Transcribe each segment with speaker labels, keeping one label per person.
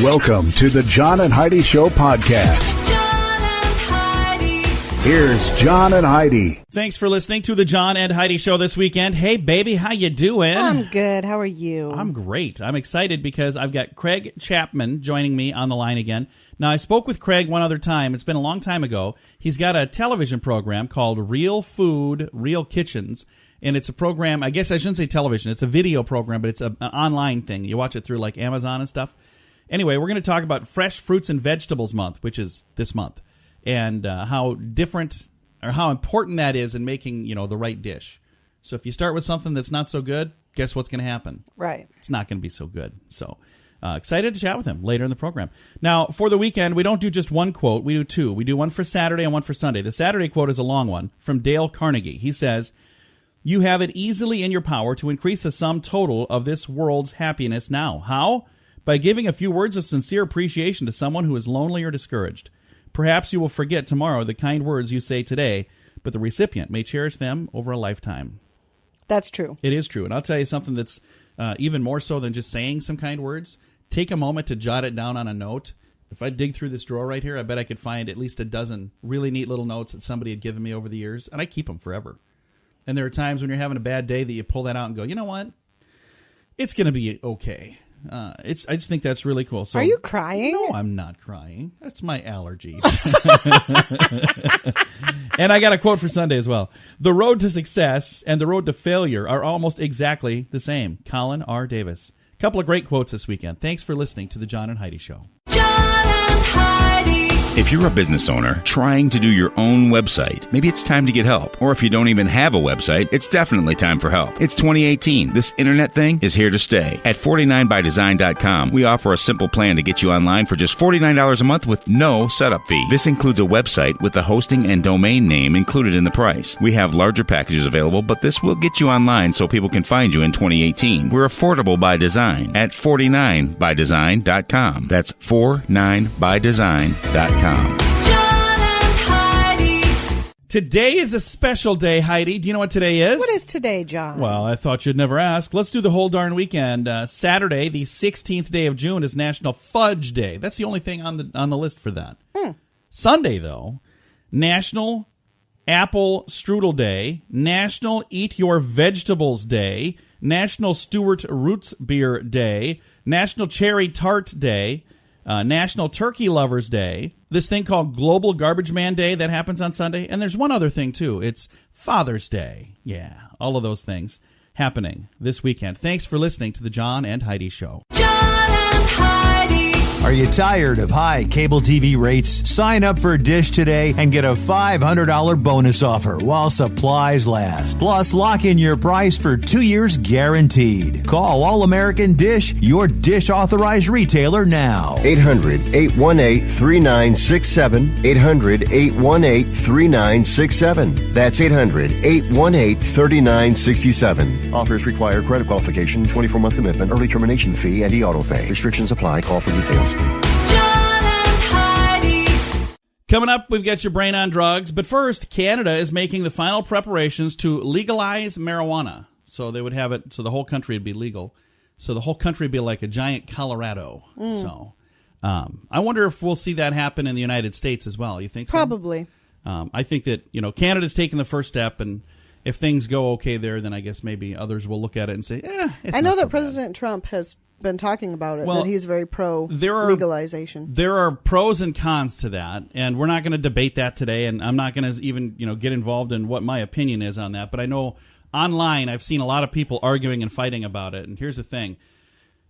Speaker 1: Welcome to the John and Heidi Show podcast.
Speaker 2: John and Heidi.
Speaker 1: Here's John and Heidi.
Speaker 3: Thanks for listening to the John and Heidi Show this weekend. Hey, baby, how you doing?
Speaker 4: I'm good. How are you?
Speaker 3: I'm great. I'm excited because I've got Craig Chapman joining me on the line again. Now, I spoke with Craig one other time. It's been a long time ago. He's got a television program called Real Food, Real Kitchens. And it's a program, I guess I shouldn't say television. It's a video program, but it's an online thing. You watch it through like Amazon and stuff. Anyway, we're going to talk about Fresh Fruits and Vegetables Month, which is this month, and how different or how important that is in making, the right dish. So if you start with something that's not so good, guess what's going to happen?
Speaker 4: Right.
Speaker 3: It's not going to be so good. So excited to chat with him later in the program. Now, for the weekend, we don't do just one quote. We do two. We do one for Saturday and one for Sunday. The Saturday quote is a long one from Dale Carnegie. He says, "You have it easily in your power to increase the sum total of this world's happiness now. How? By giving a few words of sincere appreciation to someone who is lonely or discouraged. Perhaps you will forget tomorrow the kind words you say today, but the recipient may cherish them over a lifetime."
Speaker 4: That's true.
Speaker 3: It is true. And I'll tell you something that's even more so than just saying some kind words. Take a moment to jot it down on a note. If I dig through this drawer right here, I bet I could find at least a dozen really neat little notes that somebody had given me over the years, and I keep them forever. And there are times when you're having a bad day that you pull that out and go, you know what? It's going to be okay. I just think that's really cool. So,
Speaker 4: are you crying?
Speaker 3: No, I'm not crying. That's my allergies. And I got a quote for Sunday as well. "The road to success and the road to failure are almost exactly the same." Colin R. Davis. A couple of great quotes this weekend. Thanks for listening to the John and Heidi Show.
Speaker 2: John and Heidi.
Speaker 5: If you're a business owner trying to do your own website, maybe it's time to get help. Or if you don't even have a website, it's definitely time for help. It's 2018. This internet thing is here to stay. At 49bydesign.com, we offer a simple plan to get you online for just $49 a month with no setup fee. This includes a website with the hosting and domain name included in the price. We have larger packages available, but this will get you online so people can find you in 2018. We're affordable by design at 49bydesign.com. That's 49bydesign.com.
Speaker 2: John and Heidi.
Speaker 3: Today is a special day, Heidi. Do you know what today is?
Speaker 4: What is today, John?
Speaker 3: Well, I thought you'd never ask. Let's do the whole darn weekend. Saturday, the 16th day of June, is National Fudge Day. That's the only thing on the list for that. Sunday, though, National Apple Strudel Day, National Eat Your Vegetables Day, National Stewart Roots Beer Day, National Cherry Tart Day, National Turkey Lovers Day, this thing called Global Garbage Man Day that happens on Sunday, and there's one other thing, too. It's Father's Day. Yeah, all of those things happening this weekend. Thanks for listening to the John and Heidi Show.
Speaker 2: John and Heidi.
Speaker 6: Are you tired of high cable TV rates? Sign up for Dish today and get a $500 bonus offer while supplies last. Plus, lock in your price for 2 years guaranteed. Call All American Dish, your Dish authorized retailer now.
Speaker 7: 800-818-3967. 800-818-3967. That's 800-818-3967. Offers require credit qualification, 24-month commitment, early termination fee, and e-auto pay. Restrictions apply. Call for details.
Speaker 2: John and Heidi.
Speaker 3: Coming up, we've got your brain on drugs. But first, Canada is making the final preparations to legalize marijuana. So they would have it, so the whole country would be legal. So the whole country would be like a giant Colorado. So I wonder if we'll see that happen in the United States as well. You think so?
Speaker 4: Probably.
Speaker 3: I think that, Canada's taking the first step, and if things go okay there, then I guess maybe others will look at it and say, it's
Speaker 4: I know
Speaker 3: not so
Speaker 4: that
Speaker 3: bad.
Speaker 4: President Trump has been talking about it,
Speaker 3: Well,
Speaker 4: that he's very pro legalization.
Speaker 3: There are pros and cons to that, and we're not going to debate that today, and I'm not going to even get involved in what my opinion is on that, but I know online I've seen a lot of people arguing and fighting about it, and here's the thing.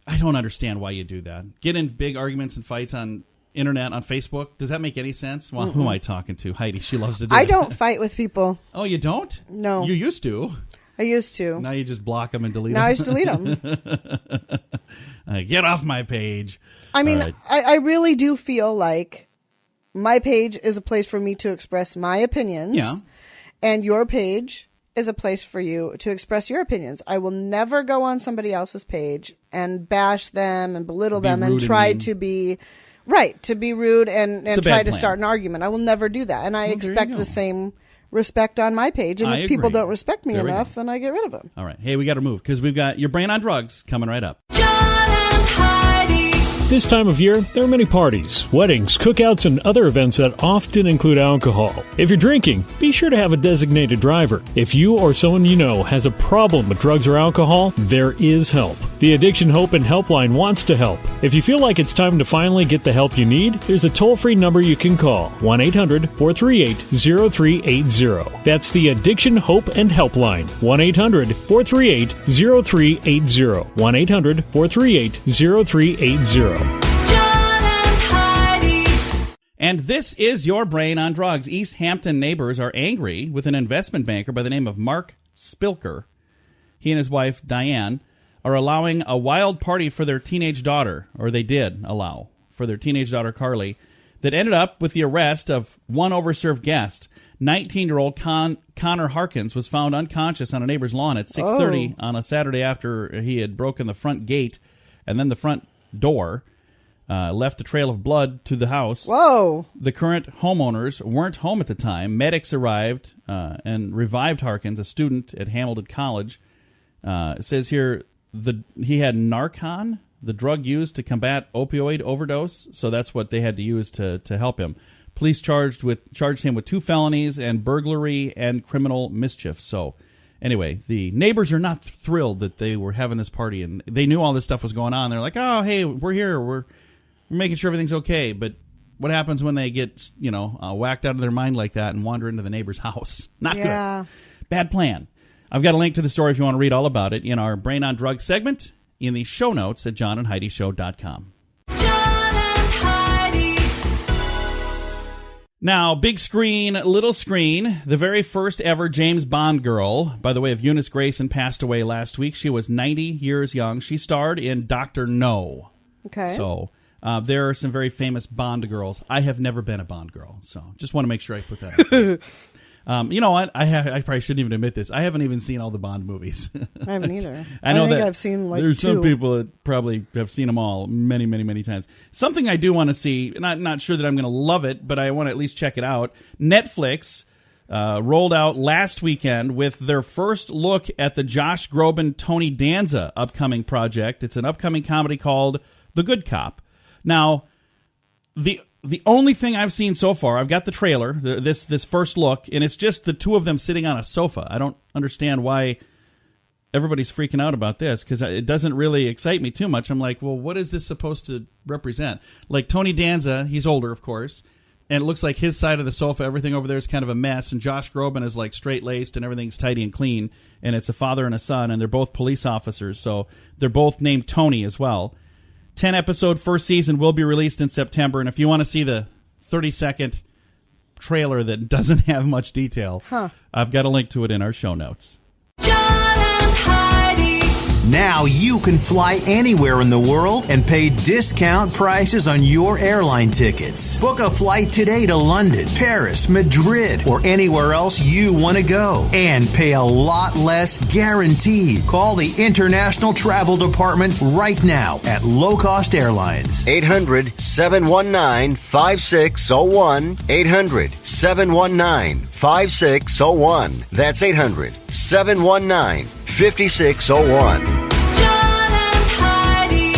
Speaker 3: I don't understand why you do that. Get in big arguments and fights on internet, on Facebook. Does that make any sense? Well, who am I talking to? Heidi, she loves to do it.
Speaker 4: I don't fight with people.
Speaker 3: Oh, you don't?
Speaker 4: No.
Speaker 3: You used to.
Speaker 4: I used to.
Speaker 3: Now you just block them and delete
Speaker 4: Now
Speaker 3: them.
Speaker 4: I just delete them.
Speaker 3: Get off my page.
Speaker 4: I mean,
Speaker 3: All right.
Speaker 4: I really do feel like my page is a place for me to express my opinions.
Speaker 3: Yeah.
Speaker 4: And your page is a place for you to express your opinions. I will never go on somebody else's page and bash them and belittle them and try to be rude and try to start an argument. I will never do that. And I expect the same respect on my page. And if people don't respect me enough, then I get rid of them.
Speaker 3: All right. Hey, we got to move because we've got your brain on drugs coming right up.
Speaker 2: John and Heidi.
Speaker 8: This time of year, there are many parties, weddings, cookouts, and other events that often include alcohol. If you're drinking, be sure to have a designated driver. If you or someone you know has a problem with drugs or alcohol, there is help. The Addiction Hope and Helpline wants to help. If you feel like it's time to finally get the help you need, there's a toll-free number you can call, 1-800-438-0380. That's the Addiction Hope and Helpline, 1-800-438-0380, 1-800-438-0380.
Speaker 2: John and Heidi.
Speaker 3: And this is your brain on drugs. East Hampton neighbors are angry with an investment banker by the name of Mark Spilker. He and his wife, Diane, are allowing a wild party for their teenage daughter, or they did allow, for their teenage daughter, Carly, that ended up with the arrest of one overserved guest. 19-year-old Connor Harkins was found unconscious on a neighbor's lawn at 6:30 on a Saturday after he had broken the front gate and then the front door, left a trail of blood to the house.
Speaker 4: Whoa.
Speaker 3: The current homeowners weren't home at the time. Medics arrived and revived Harkins, a student at Hamilton College. It says here he had Narcan, the drug used to combat opioid overdose, so that's what they had to use to help him. Police charged him with 2 felonies and burglary and criminal mischief. So anyway, the neighbors are not thrilled that they were having this party, and they knew all this stuff was going on. They're like, oh, hey, we're here. We're making sure everything's okay. But what happens when they get, whacked out of their mind like that and wander into the neighbor's house? Not good. Bad plan. I've got a link to the story if you want to read all about it in our Brain on Drugs segment in the show notes at johnandheidishow.com.
Speaker 2: John and Heidi.
Speaker 3: Now, big screen, little screen, the very first ever James Bond girl, by the way of Eunice Grayson, passed away last week. She was 90 years young. She starred in Dr. No.
Speaker 4: Okay.
Speaker 3: So there are some very famous Bond girls. I have never been a Bond girl, so just want to make sure I put that out there. You know what? I probably shouldn't even admit this. I haven't even seen all the Bond movies.
Speaker 4: I haven't either.
Speaker 3: I know
Speaker 4: think
Speaker 3: that
Speaker 4: I've seen like
Speaker 3: there's
Speaker 4: 2.
Speaker 3: some people that probably have seen them all many, many, many times. Something I do want to see, not sure that I'm going to love it, but I want to at least check it out. Netflix rolled out last weekend with their first look at the Josh Groban, Tony Danza upcoming project. It's an upcoming comedy called The Good Cop. Now, the only thing I've seen so far, I've got the trailer, this first look, and it's just the two of them sitting on a sofa. I don't understand why everybody's freaking out about this, because it doesn't really excite me too much. I'm like, well, what is this supposed to represent? Like Tony Danza, he's older, of course, and it looks like his side of the sofa, everything over there is kind of a mess, and Josh Groban is like straight-laced and everything's tidy and clean, and it's a father and a son, and they're both police officers, so they're both named Tony as well. 10-episode first season will be released in September, and if you want to see the 30-second trailer that doesn't have much detail, I've got a link to it in our show notes.
Speaker 2: John and Heidi.
Speaker 6: Now you can fly anywhere in the world and pay discount prices on your airline tickets. Book a flight today to London, Paris, Madrid, or anywhere else you want to go. And pay a lot less guaranteed. Call the International Travel Department right now at Low Cost Airlines.
Speaker 7: 800-719-5601. 800-719-5601. That's 800-719-5601.
Speaker 2: John and Heidi.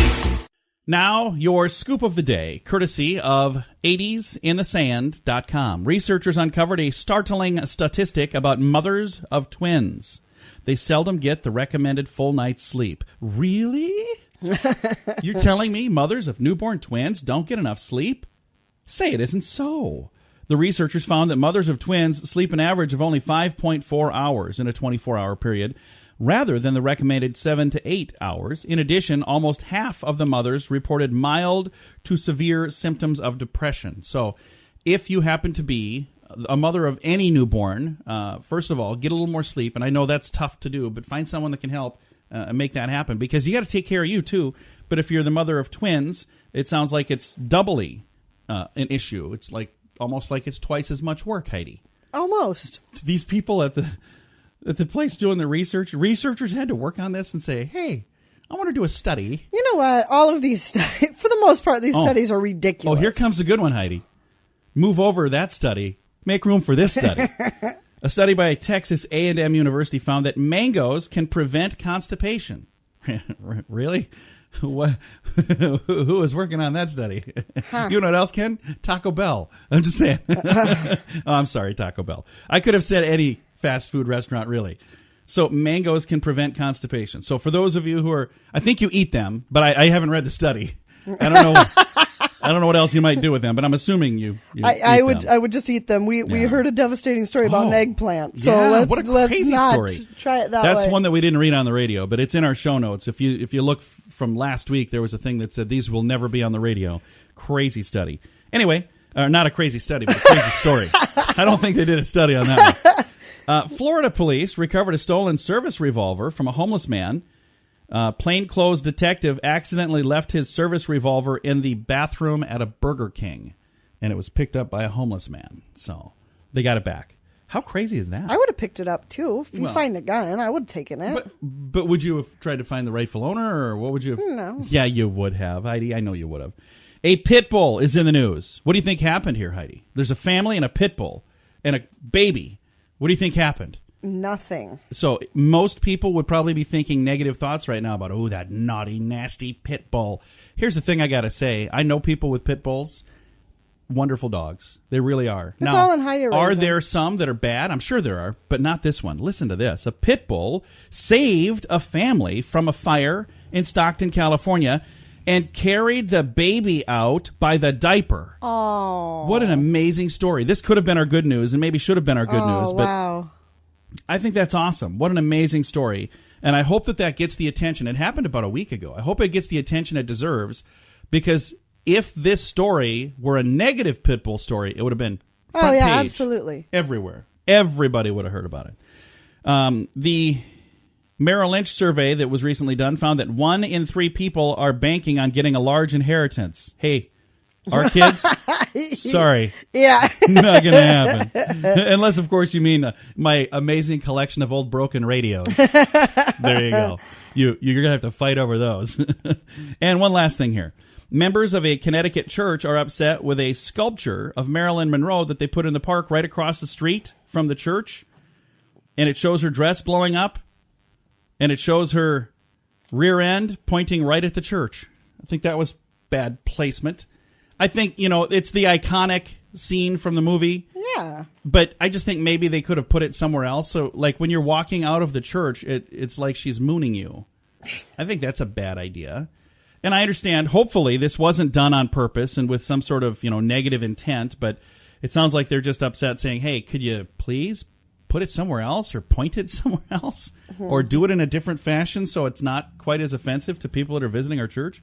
Speaker 3: Now, your scoop of the day, courtesy of 80sinthesand.com. Researchers uncovered a startling statistic about mothers of twins. They seldom get the recommended full night's sleep. Really? You're telling me mothers of newborn twins don't get enough sleep? Say it isn't so. The researchers found that mothers of twins sleep an average of only 5.4 hours in a 24-hour period, rather than the recommended 7 to 8 hours. In addition, almost half of the mothers reported mild to severe symptoms of depression. So if you happen to be a mother of any newborn, first of all, get a little more sleep. And I know that's tough to do, but find someone that can help make that happen, because you got to take care of you too. But if you're the mother of twins, it sounds like it's doubly an issue. It's like almost like it's twice as much work, Heidi.
Speaker 4: Almost.
Speaker 3: These people at the place doing the research, researchers had to work on this and say, hey, I want to do a study.
Speaker 4: You know what? All of these studies, for the most part, these studies are ridiculous.
Speaker 3: Oh, here comes a good one, Heidi. Move over that study. Make room for this study. A study by Texas A&M University found that mangoes can prevent constipation. Really? What? Who was working on that study? You know what else, Ken? Taco Bell. I'm just saying. Oh, I'm sorry, Taco Bell. I could have said any fast food restaurant, really. So mangoes can prevent constipation. So for those of you who are, I think you eat them, but I haven't read the study. I don't know. I don't know what else you might do with them, but I'm assuming you
Speaker 4: I
Speaker 3: eat them.
Speaker 4: would just eat them. We heard a devastating story about an eggplant, so
Speaker 3: yeah,
Speaker 4: let's
Speaker 3: what a
Speaker 4: let's
Speaker 3: crazy
Speaker 4: not
Speaker 3: story.
Speaker 4: try it that
Speaker 3: That's
Speaker 4: way.
Speaker 3: one that we didn't read on the radio, but it's in our show notes. If you look from last week, there was a thing that said these will never be on the radio. Crazy study. Anyway, not a crazy study, but a crazy story. I don't think they did a study on that one. Florida police recovered a stolen service revolver from a homeless man. Plainclothes detective accidentally left his service revolver in the bathroom at a Burger King, and it was picked up by a homeless man. So they got it back. How crazy is that?
Speaker 4: I would have picked it up too. If you find a gun, I would have taken it.
Speaker 3: But would you have tried to find the rightful owner, or what would you have?
Speaker 4: No.
Speaker 3: Yeah, you would have, Heidi. I know you would have. A pit bull is in the news. What do you think happened here, Heidi? There's a family and a pit bull and a baby. What do you think happened?
Speaker 4: Nothing.
Speaker 3: So most people would probably be thinking negative thoughts right now about, oh, that naughty, nasty pit bull. Here's the thing I got to say. I know people with pit bulls. Wonderful dogs. They really are.
Speaker 4: It's all in how you raise
Speaker 3: are
Speaker 4: them.
Speaker 3: there some that are bad? I'm sure there are, but not this one. Listen to this. A pit bull saved a family from a fire in Stockton, California, and carried the baby out by the diaper.
Speaker 4: Oh.
Speaker 3: What an amazing story. This could have been our good news, and maybe should have been our good news, but
Speaker 4: wow.
Speaker 3: I think that's awesome. What an amazing story. And I hope that gets the attention. It happened about a week ago. I hope it gets the attention it deserves, because if this story were a negative pit bull story, it would have been front page
Speaker 4: absolutely.
Speaker 3: everywhere. Everybody would have heard about it. The Merrill Lynch survey that was recently done found that 1 in 3 people are banking on getting a large inheritance. Hey, our kids? Sorry.
Speaker 4: Yeah.
Speaker 3: Not going to happen. Unless, of course, you mean my amazing collection of old broken radios. There you go. You're going to have to fight over those. And one last thing here. Members of a Connecticut church are upset with a sculpture of Marilyn Monroe that they put in the park right across the street from the church. And it shows her dress blowing up. And it shows her rear end pointing right at the church. I think that was bad placement. I think, it's the iconic scene from the movie.
Speaker 4: Yeah.
Speaker 3: But I just think maybe they could have put it somewhere else. So, like, when you're walking out of the church, it's like she's mooning you. I think that's a bad idea. And I understand, hopefully, this wasn't done on purpose and with some sort of, negative intent. But it sounds like they're just upset saying, hey, could you please put it somewhere else or point it somewhere else? Or do it in a different fashion so it's not quite as offensive to people that are visiting our church?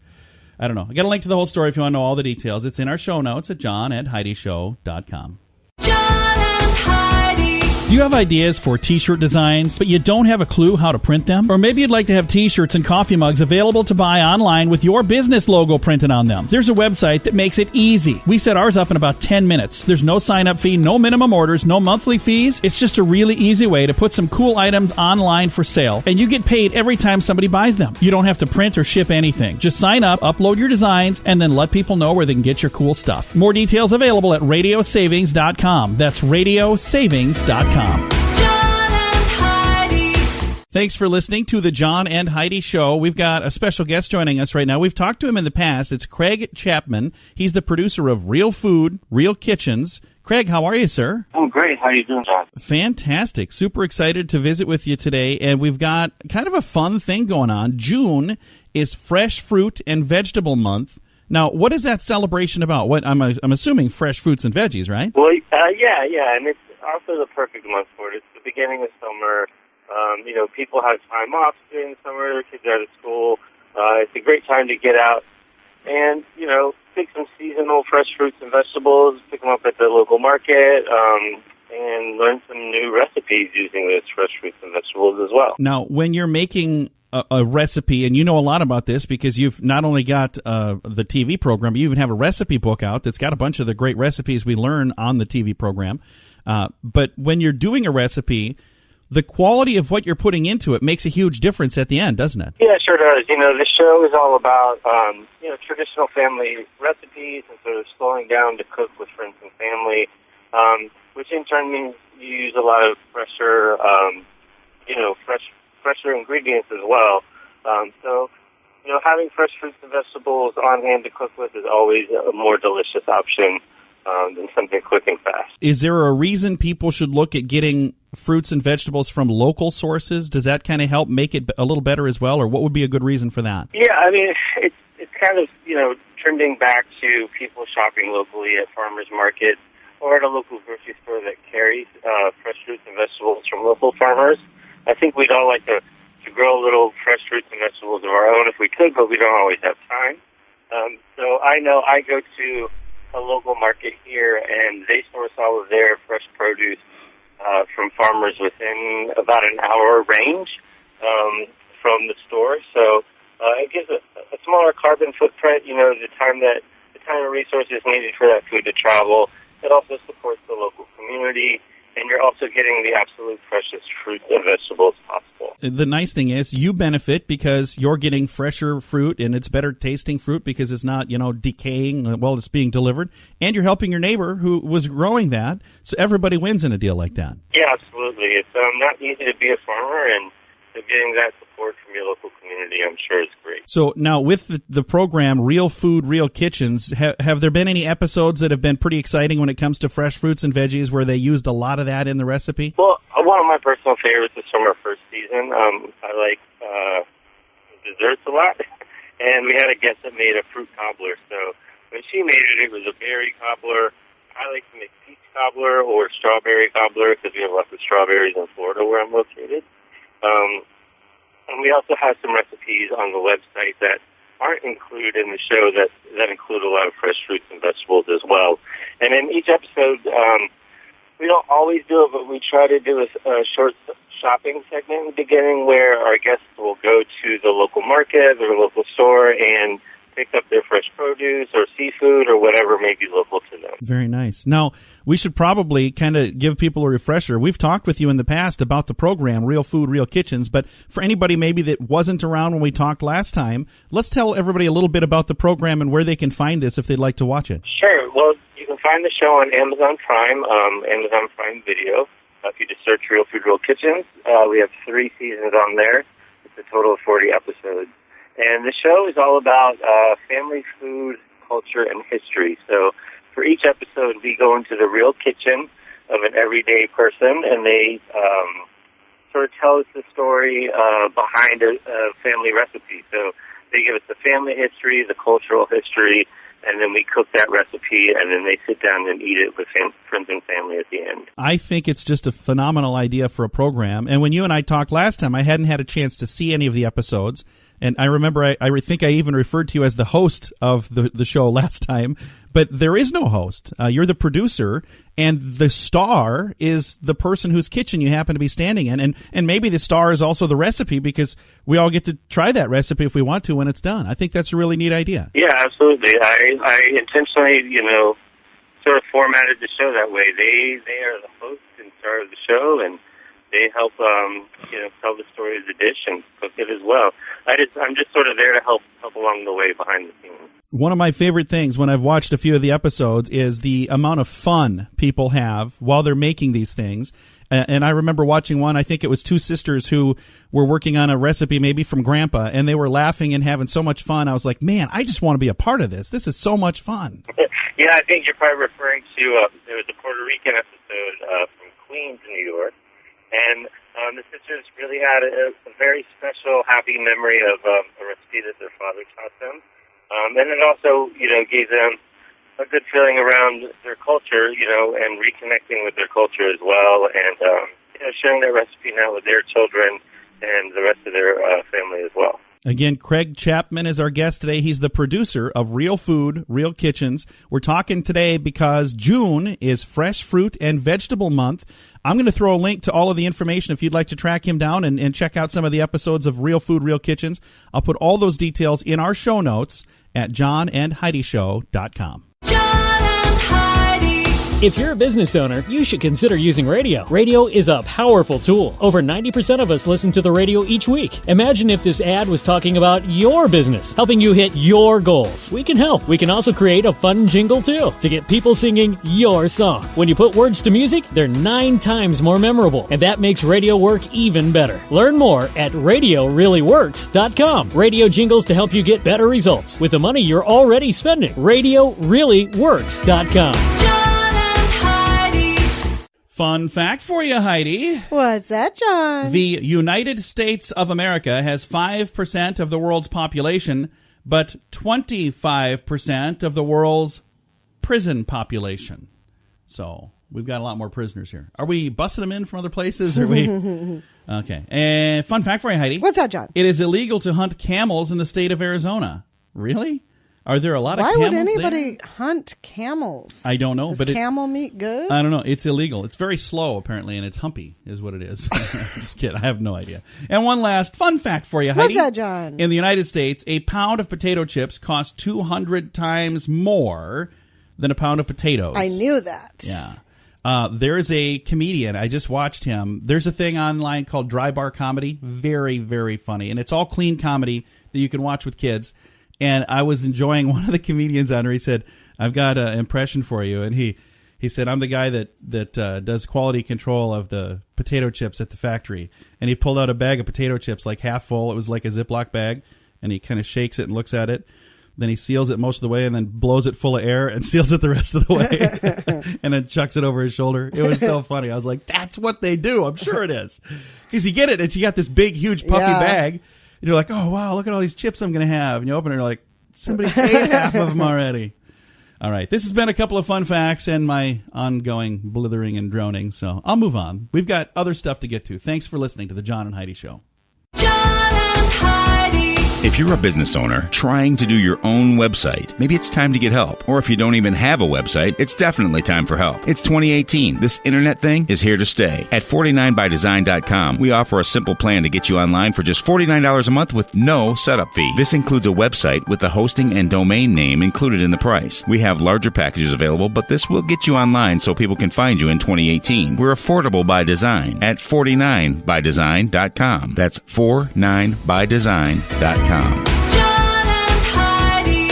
Speaker 3: I don't know. I got a link to the whole story if you want to know all the details. It's in our show notes at johnandheidishow.com.
Speaker 2: John and Heidi.
Speaker 3: Do you have ideas for t-shirt designs, but you don't have a clue how to print them? Or maybe you'd like to have t-shirts and coffee mugs available to buy online with your business logo printed on them. There's a website that makes it easy. We set ours up in about 10 minutes. There's no sign-up fee, no minimum orders, no monthly fees. It's just a really easy way to put some cool items online for sale, and you get paid every time somebody buys them. You don't have to print or ship anything. Just sign up, upload your designs, and then let people know where they can get your cool stuff. More details available at radiosavings.com. That's radiosavings.com.
Speaker 2: John and Heidi.
Speaker 3: Thanks for listening to the John and Heidi Show. We've got a special guest joining us right now. We've talked to him in the past. It's Craig Chapman. He's the producer of Real Food, Real Kitchens. Craig, how are you, sir?
Speaker 9: I'm great. How are you doing, John?
Speaker 3: Fantastic. Super excited to visit with you today. And we've got kind of a fun thing going on. June is Fresh Fruit and Vegetable Month. Now, what is that celebration about? What I'm assuming fresh fruits and veggies, right?
Speaker 9: Well, yeah, and it's also the perfect month for it. It's the beginning of summer. People have time off during the summer. Their kids are out of school. It's a great time to get out and, pick some seasonal fresh fruits and vegetables, pick them up at the local market, and learn some new recipes using those fresh fruits and vegetables as well.
Speaker 3: Now, when you're making a recipe, and you know a lot about this because you've not only got the TV program, but you even have a recipe book out that's got a bunch of the great recipes we learn on the TV program. But when you're doing a recipe, the quality of what you're putting into it makes a huge difference at the end, doesn't it?
Speaker 9: Yeah, it sure does. The show is all about, traditional family recipes and sort of slowing down to cook with friends and family, which in turn means you use a lot of fresher ingredients as well. So having fresh fruits and vegetables on hand to cook with is always a more delicious option than something quick and fast.
Speaker 3: Is there a reason people should look at getting fruits and vegetables from local sources? Does that kind of help make it a little better as well, or what would be a good reason for that?
Speaker 9: Yeah, I mean, it's kind of, trending back to people shopping locally at farmers markets or at a local grocery store that carries fresh fruits and vegetables from local farmers. I think we'd all like to grow a little fresh fruits and vegetables of our own if we could, but we don't always have time. So I know I go to a local market here, and they source all of their fresh produce from farmers within about an hour range from the store. So it gives a smaller carbon footprint. The time and resources needed for that food to travel. It also supports the local community, and you're also getting the absolute freshest fruits and vegetables possible.
Speaker 3: The nice thing is you benefit because you're getting fresher fruit, and it's better tasting fruit because it's not, decaying while it's being delivered. And you're helping your neighbor who was growing that, so everybody wins in a deal like that.
Speaker 9: Yeah, absolutely. It's not easy to be a farmer, and so getting that support from your local community, I'm sure, is great.
Speaker 3: So now with the program, Real Food, Real Kitchens, have there been any episodes that have been pretty exciting when it comes to fresh fruits and veggies where they used a lot of that in the recipe?
Speaker 9: Well, one of my personal favorites is from our first season. I like desserts a lot, and we had a guest that made a fruit cobbler. So when she made it, it was a berry cobbler. I like to make peach cobbler or strawberry cobbler because we have lots of strawberries in Florida where I'm located. And we also have some recipes on the website that aren't included in the show that include a lot of fresh fruits and vegetables as well. And in each episode, we don't always do it, but we try to do a short shopping segment in the beginning where our guests will go to the local market or local store and pick up their fresh produce or seafood or whatever may be local to them.
Speaker 3: Very nice. Now, we should probably kind of give people a refresher. We've talked with you in the past about the program, Real Food, Real Kitchens, but for anybody maybe that wasn't around when we talked last time, let's tell everybody a little bit about the program and where they can find this if they'd like to watch it.
Speaker 9: Sure. Well, you can find the show on Amazon Prime, Amazon Prime Video. If you just search Real Food, Real Kitchens, we have 3 seasons on there. It's a total of 40 episodes. And the show is all about family food, culture, and history. So for each episode, we go into the real kitchen of an everyday person, and they sort of tell us the story behind a family recipe. So they give us the family history, the cultural history, and then we cook that recipe, and then they sit down and eat it with friends and family at the end.
Speaker 3: I think it's just a phenomenal idea for a program. And when you and I talked last time, I hadn't had a chance to see any of the episodes. And I remember I think I even referred to you as the host of the show last time, but there is no host. You're the producer, and the star is the person whose kitchen you happen to be standing in. And maybe the star is also the recipe because we all get to try that recipe if we want to when it's done. I think that's a really neat idea.
Speaker 9: Yeah, absolutely. I intentionally, sort of formatted the show that way. They are the host and star of the show, and they help, tell the story of the dish and cook it as well. I'm just sort of there to help along the way behind the scenes.
Speaker 3: One of my favorite things when I've watched a few of the episodes is the amount of fun people have while they're making these things. And I remember watching one, I think it was 2 sisters who were working on a recipe maybe from Grandpa, and they were laughing and having so much fun. I was like, man, I just want to be a part of this. This is so much fun.
Speaker 9: Yeah, I think you're probably referring to, there was a Puerto Rican episode from Queens, New York. And the sisters really had a very special, happy memory of a recipe that their father taught them. And it also, gave them a good feeling around their culture, and reconnecting with their culture as well, and, sharing their recipe now with their children and the rest of their family as well.
Speaker 3: Again, Craig Chapman is our guest today. He's the producer of Real Food, Real Kitchens. We're talking today because June is Fresh Fruit and Vegetable Month. I'm going to throw a link to all of the information if you'd like to track him down and check out some of the episodes of Real Food, Real Kitchens. I'll put all those details in our show notes at johnandheidishow.com.
Speaker 2: John and Heidi.
Speaker 8: If you're a business owner, you should consider using radio. Radio is a powerful tool. Over 90% of us listen to the radio each week. Imagine if this ad was talking about your business, helping you hit your goals. We can help. We can also create a fun jingle too, to get people singing your song. When you put words to music, they're 9 times more memorable, and that makes radio work even better. Learn more at RadioReallyWorks.com. Radio jingles to help you get better results with the money you're already spending. RadioReallyWorks.com.
Speaker 3: Fun fact for you, Heidi.
Speaker 4: What's that, John?
Speaker 3: The United States of America has 5% of the world's population, but 25% of the world's prison population. So we've got a lot more prisoners here. Are we busting them in from other places? Are we? Okay. And fun fact for you, Heidi.
Speaker 4: What's that, John?
Speaker 3: It is illegal to hunt camels in the state of Arizona. Really? Are there a lot of camels
Speaker 4: Why would anybody
Speaker 3: there?
Speaker 4: hunt camels?
Speaker 3: I don't know.
Speaker 4: Is
Speaker 3: but
Speaker 4: camel meat good?
Speaker 3: I don't know. It's illegal. It's very slow, apparently, and it's humpy, is what it is. Just kidding. I have no idea. And one last fun fact for you, Heidi.
Speaker 4: What's that, John?
Speaker 3: In the United States, a pound of potato chips costs 200 times more than a pound of potatoes.
Speaker 4: I knew that.
Speaker 3: Yeah. There's a comedian. I just watched him. There's a thing online called Dry Bar Comedy. Very, very funny. And it's all clean comedy that you can watch with kids. And I was enjoying one of the comedians on there. He said, I've got an impression for you. And he said, I'm the guy that does quality control of the potato chips at the factory. And he pulled out a bag of potato chips, like half full. It was like a Ziploc bag. And he kind of shakes it and looks at it. Then he seals it most of the way and then blows it full of air and seals it the rest of the way. And then chucks it over his shoulder. It was so funny. I was like, that's what they do. I'm sure it is. Because you get it. It's, you got this big, huge, puffy bag. And you're like, oh, wow, look at all these chips I'm going to have. And you open it and you're like, somebody ate half of them already. All right. This has been a couple of fun facts and my ongoing blithering and droning. So I'll move on. We've got other stuff to get to. Thanks for listening to The John and Heidi Show.
Speaker 2: John and Heidi.
Speaker 5: If you're a business owner trying to do your own website, maybe it's time to get help. Or if you don't even have a website, it's definitely time for help. It's 2018. This internet thing is here to stay. At 49bydesign.com, we offer a simple plan to get you online for just $49 a month with no setup fee. This includes a website with the hosting and domain name included in the price. We have larger packages available, but this will get you online so people can find you in 2018. We're affordable by design at 49bydesign.com. That's 49bydesign.com.
Speaker 2: John and Heidi.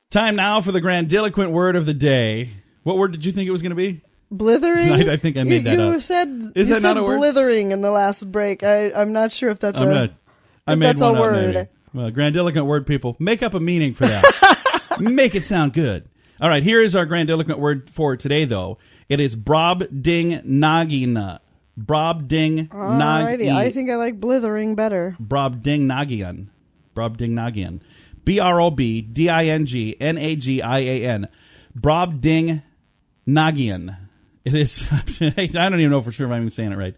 Speaker 3: Time now for the grandiloquent word of the day. What word did you think it was going to be?
Speaker 4: Blithering?
Speaker 3: I think I made that up.
Speaker 4: You said
Speaker 3: not a word?
Speaker 4: blithering in the last break. I'm not sure if that's
Speaker 3: I made
Speaker 4: that's
Speaker 3: one
Speaker 4: a
Speaker 3: up,
Speaker 4: word.
Speaker 3: maybe. Well, grandiloquent word, people. Make up a meaning for that. Make it sound good. All right, here is our grandiloquent word for today, though. It is brobdingnagina. Brobdingnagina.
Speaker 4: Alrighty, I think I like blithering better.
Speaker 3: Brobdingnagian. Brobdingnagian. BROBDINGNAGIAN. Brobdingnagian. It is, I don't even know for sure if I'm even saying it right.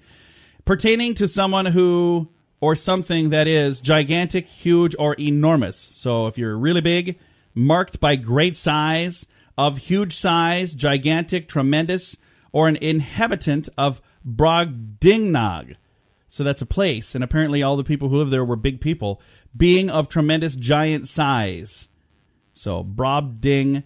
Speaker 3: Pertaining to someone who or something that is gigantic, huge, or enormous. So if you're really big, marked by great size, of huge size, gigantic, tremendous, or an inhabitant of Brobdingnag. So that's a place, and apparently all the people who live there were big people. Being of tremendous giant size. So Brobdingnagian.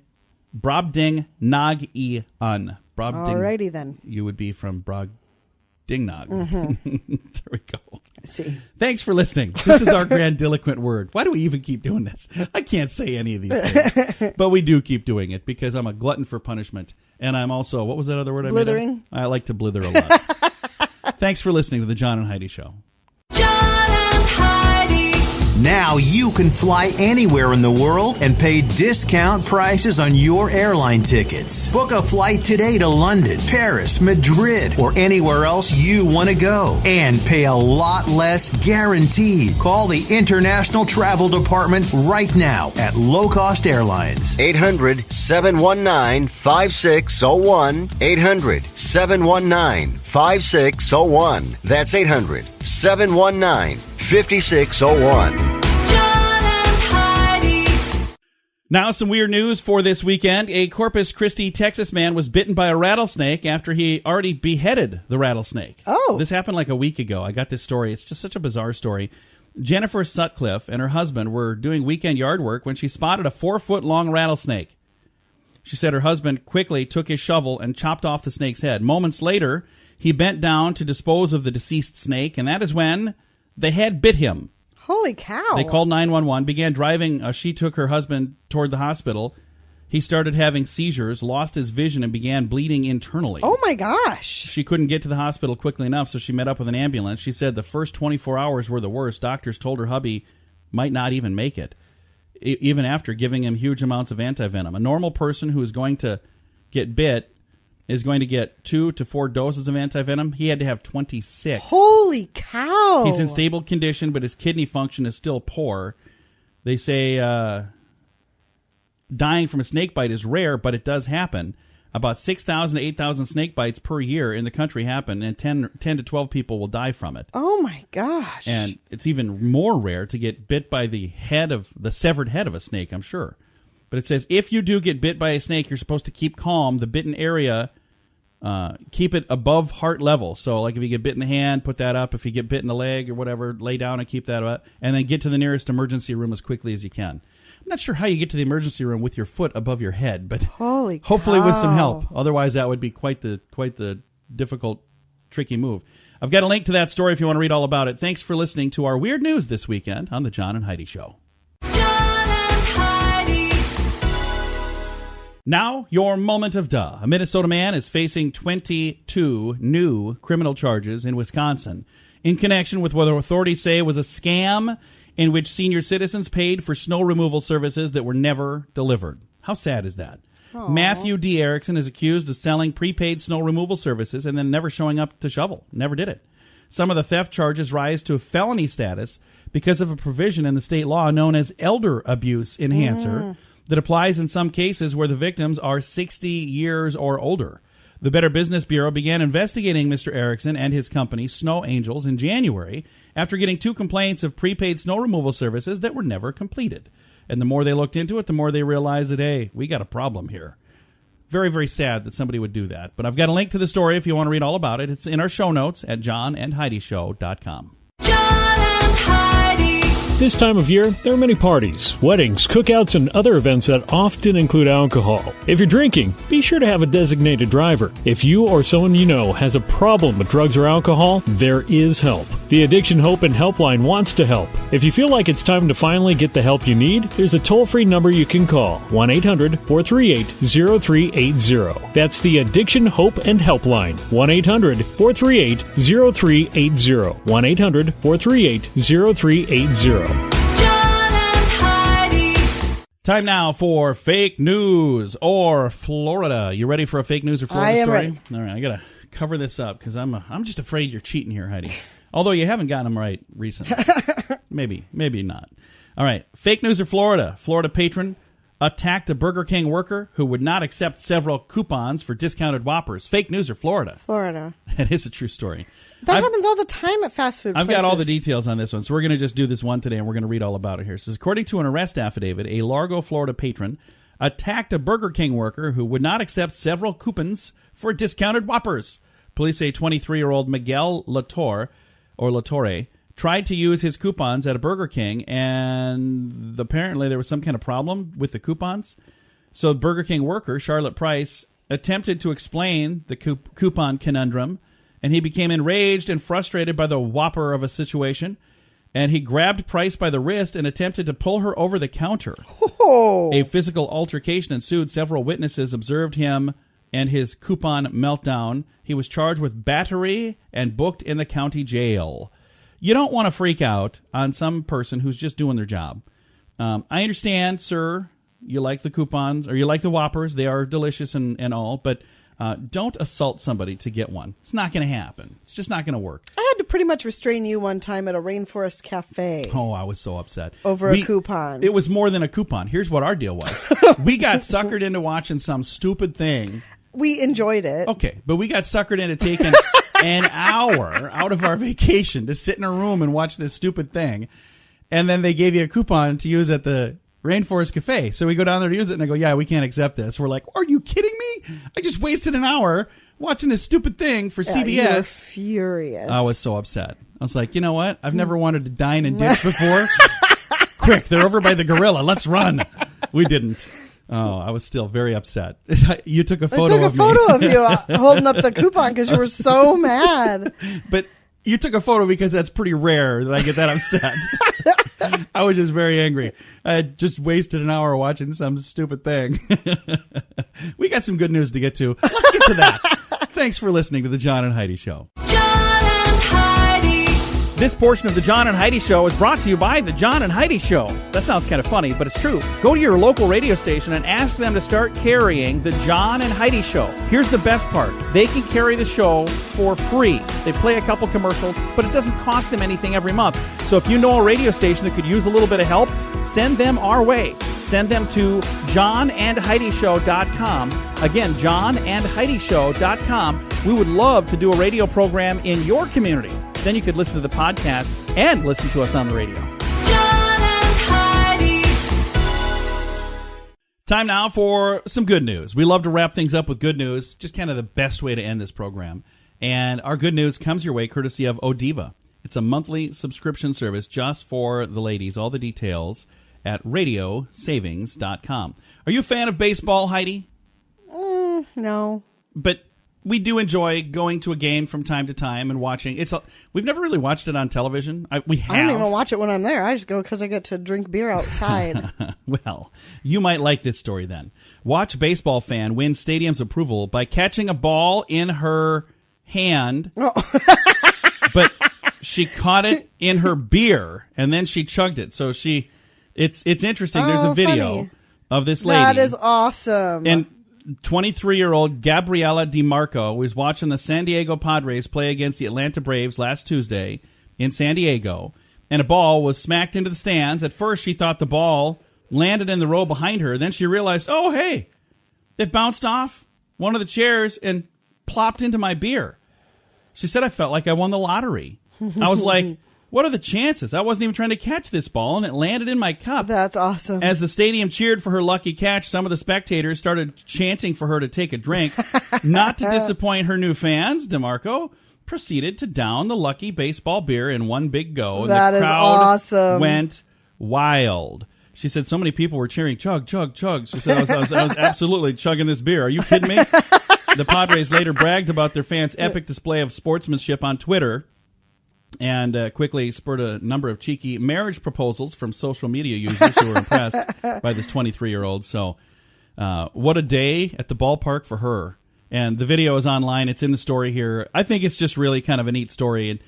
Speaker 4: Alrighty then.
Speaker 3: You would be from Brobdingnog.
Speaker 4: Mm-hmm.
Speaker 3: There we go.
Speaker 4: I see.
Speaker 3: Thanks for listening. This is our grandiloquent word. Why do we even keep doing this? I can't say any of these things. But we do keep doing it because I'm a glutton for punishment. And I'm also, what was that other word I made up?
Speaker 4: Blithering.
Speaker 3: I like to blither a lot. Thanks for listening to The John and Heidi Show.
Speaker 2: John and Heidi.
Speaker 6: Now you can fly anywhere in the world and pay discount prices on your airline tickets. Book a flight today to London, Paris, Madrid, or anywhere else you want to go. And pay a lot less guaranteed. Call the International Travel Department right now at Low Cost Airlines.
Speaker 7: 800-719-5601. 800-719-5601. That's 800-719-5601.
Speaker 3: Now, some weird news for this weekend. A Corpus Christi, Texas man was bitten by a rattlesnake after he already beheaded the rattlesnake.
Speaker 4: Oh.
Speaker 3: This happened like a week ago. I got this story. It's just such a bizarre story. Jennifer Sutcliffe and her husband were doing weekend yard work when she spotted a 4-foot-long rattlesnake. She said her husband quickly took his shovel and chopped off the snake's head. Moments later, he bent down to dispose of the deceased snake, and that is when the head bit him.
Speaker 4: Holy cow.
Speaker 3: They called 911, began driving. She took her husband toward the hospital. He started having seizures, lost his vision, and began bleeding internally.
Speaker 4: Oh, my gosh.
Speaker 3: She couldn't get to the hospital quickly enough, so she met up with an ambulance. She said the first 24 hours were the worst. Doctors told her hubby might not even make it, even after giving him huge amounts of antivenom. A normal person who is going to get bit is going to get 2 to 4 doses of antivenom. He had to have 26.
Speaker 4: Holy cow.
Speaker 3: He's in stable condition, but his kidney function is still poor. They say dying from a snake bite is rare, but it does happen. About 6,000 to 8,000 snake bites per year in the country happen, and 10 to 12 people will die from it.
Speaker 4: Oh, my gosh.
Speaker 3: And it's even more rare to get bit by the severed head of a snake, I'm sure. But it says if you do get bit by a snake, you're supposed to keep calm. The bitten area, keep it above heart level. So, like if you get bit in the hand, put that up. If you get bit in the leg or whatever, lay down and keep that up. And then get to the nearest emergency room as quickly as you can. I'm not sure how you get to the emergency room with your foot above your head, but hopefully with some help. Otherwise, that would be quite the difficult, tricky move. I've got a link to that story if you want to read all about it. Thanks for listening to our weird news this weekend on the John and Heidi Show.
Speaker 2: John and Heidi.
Speaker 3: Now, your moment of duh. A Minnesota man is facing 22 new criminal charges in Wisconsin in connection with what authorities say was a scam in which senior citizens paid for snow removal services that were never delivered. How sad is that? Aww. Matthew D. Erickson is accused of selling prepaid snow removal services and then never showing up to shovel. Never did it. Some of the theft charges rise to a felony status because of a provision in the state law known as elder abuse enhancer that applies in some cases where the victims are 60 years or older. The Better Business Bureau began investigating Mr. Erickson and his company, Snow Angels, in January after getting 2 complaints of prepaid snow removal services that were never completed. And the more they looked into it, the more they realized that, hey, we got a problem here. Very, very sad that somebody would do that. But I've got a link to the story if you want to read all about it. It's in our show notes at johnandheidishow.com.
Speaker 2: John and Heidi.
Speaker 8: This time of year, there are many parties, weddings, cookouts, and other events that often include alcohol. If you're drinking, be sure to have a designated driver. If you or someone you know has a problem with drugs or alcohol, there is help. The Addiction Hope and Helpline wants to help. If you feel like it's time to finally get the help you need, there's a toll-free number you can call, 1-800-438-0380. That's the Addiction Hope and Helpline, 1-800-438-0380, 1-800-438-0380.
Speaker 3: Time now for fake news or Florida. You ready for a fake news or Florida
Speaker 4: I am
Speaker 3: story?
Speaker 4: ready.
Speaker 3: All right, I gotta cover this up because I'm just afraid you're cheating here, Heidi. Although you haven't gotten them right recently. maybe not. All right, fake news or Florida. Florida patron attacked a Burger King worker who would not accept several coupons for discounted Whoppers. Fake news or Florida.
Speaker 4: Florida.
Speaker 3: That is a true story.
Speaker 4: That happens all the time at fast food places.
Speaker 3: I've got all the details on this one, so we're going to just do this one today, and we're going to read all about it here. It says, according to an arrest affidavit, a Largo, Florida patron attacked a Burger King worker who would not accept several coupons for discounted Whoppers. Police say 23-year-old Miguel Latore tried to use his coupons at a Burger King, and apparently there was some kind of problem with the coupons. So Burger King worker, Charlotte Price, attempted to explain the coupon conundrum, and he became enraged and frustrated by the whopper of a situation, and he grabbed Price by the wrist and attempted to pull her over the counter.
Speaker 4: Oh.
Speaker 3: A physical altercation ensued. Several witnesses observed him and his coupon meltdown. He was charged with battery and booked in the county jail. You don't want to freak out on some person who's just doing their job. I understand, sir, you like the coupons, or you like the Whoppers. They are delicious and all, but don't assault somebody to get one. It's not going to happen. It's just not going to work.
Speaker 4: I had to pretty much restrain you one time at a Rainforest Cafe.
Speaker 3: Oh, I was so upset.
Speaker 4: Over a coupon.
Speaker 3: It was more than a coupon. Here's what our deal was. We got suckered into watching some stupid thing.
Speaker 4: We enjoyed it.
Speaker 3: Okay, but we got suckered into taking an hour out of our vacation to sit in a room and watch this stupid thing. And then they gave you a coupon to use at the Rainforest Cafe. So we go down there to use it, and I go, yeah, we can't accept this. We're like, are you kidding me? I just wasted an hour watching this stupid thing for CBS.
Speaker 4: You were furious.
Speaker 3: I was so upset. I was like, you know what? I've never wanted to dine and dish before. Quick, they're over by the gorilla. Let's run. We didn't. Oh, I was still very upset. You took a
Speaker 4: I
Speaker 3: photo
Speaker 4: took a
Speaker 3: of me.
Speaker 4: photo of you holding up the coupon because you were so mad.
Speaker 3: But you took a photo because that's pretty rare that I get that upset. I was just very angry. I had just wasted an hour watching some stupid thing. We got some good news to get to. Let's get to that. Thanks for listening to the John and Heidi Show.
Speaker 2: John and Heidi.
Speaker 3: This portion of the John and Heidi Show is brought to you by the John and Heidi Show. That sounds kind of funny, but it's true. Go to your local radio station and ask them to start carrying the John and Heidi Show. Here's the best part. They can carry the show for free. They play a couple commercials, but it doesn't cost them anything every month. So if you know a radio station that could use a little bit of help, send them our way. Send them to johnandheidishow.com. Again, johnandheidishow.com. We would love to do a radio program in your community. Then you could listen to the podcast and listen to us on the radio.
Speaker 2: John and Heidi.
Speaker 3: Time now for some good news. We love to wrap things up with good news, just kind of the best way to end this program. And our good news comes your way courtesy of Odiva. It's a monthly subscription service just for the ladies. All the details at radiosavings.com. Are you a fan of baseball, Heidi?
Speaker 4: No.
Speaker 3: But we do enjoy going to a game from time to time and watching. We've never really watched it on television. We have.
Speaker 4: I don't even watch it when I'm there. I just go because I get to drink beer outside.
Speaker 3: Well, you might like this story then. Watch baseball fan win stadium's approval by catching a ball in her hand, but she caught it in her beer and then she chugged it. So it's interesting. There's a video
Speaker 4: funny.
Speaker 3: of this lady.
Speaker 4: That is awesome.
Speaker 3: And 23-year-old Gabriela DiMarco was watching the San Diego Padres play against the Atlanta Braves last Tuesday in San Diego, and a ball was smacked into the stands. At first, she thought the ball landed in the row behind her. Then she realized, oh, hey, it bounced off one of the chairs and plopped into my beer. She said, I felt like I won the lottery. I was like, what are the chances? I wasn't even trying to catch this ball, and it landed in my cup.
Speaker 4: That's awesome.
Speaker 3: As the stadium cheered for her lucky catch, some of the spectators started chanting for her to take a drink. Not to disappoint her new fans, DeMarco proceeded to down the lucky baseball beer in one big go. And
Speaker 4: that
Speaker 3: the
Speaker 4: is
Speaker 3: crowd
Speaker 4: awesome.
Speaker 3: went wild. She said so many people were cheering, chug, chug, chug. She said, I was absolutely chugging this beer. Are you kidding me? The Padres later bragged about their fans' epic display of sportsmanship on Twitter, and quickly spurred a number of cheeky marriage proposals from social media users who were impressed by this 23-year-old. So what a day at the ballpark for her. And the video is online. It's in the story here. I think it's just really kind of a neat story. And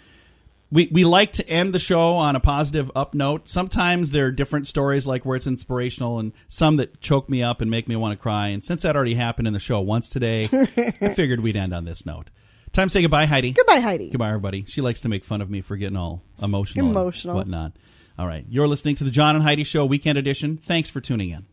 Speaker 3: we like to end the show on a positive up note. Sometimes there are different stories like where it's inspirational and some that choke me up and make me want to cry. And since that already happened in the show once today, I figured we'd end on this note. Time to say goodbye, Heidi.
Speaker 4: Goodbye, Heidi.
Speaker 3: Goodbye, everybody. She likes to make fun of me for getting all emotional.
Speaker 4: Emotional.
Speaker 3: And whatnot. All right. You're listening to the John and Heidi Show Weekend Edition. Thanks for tuning in.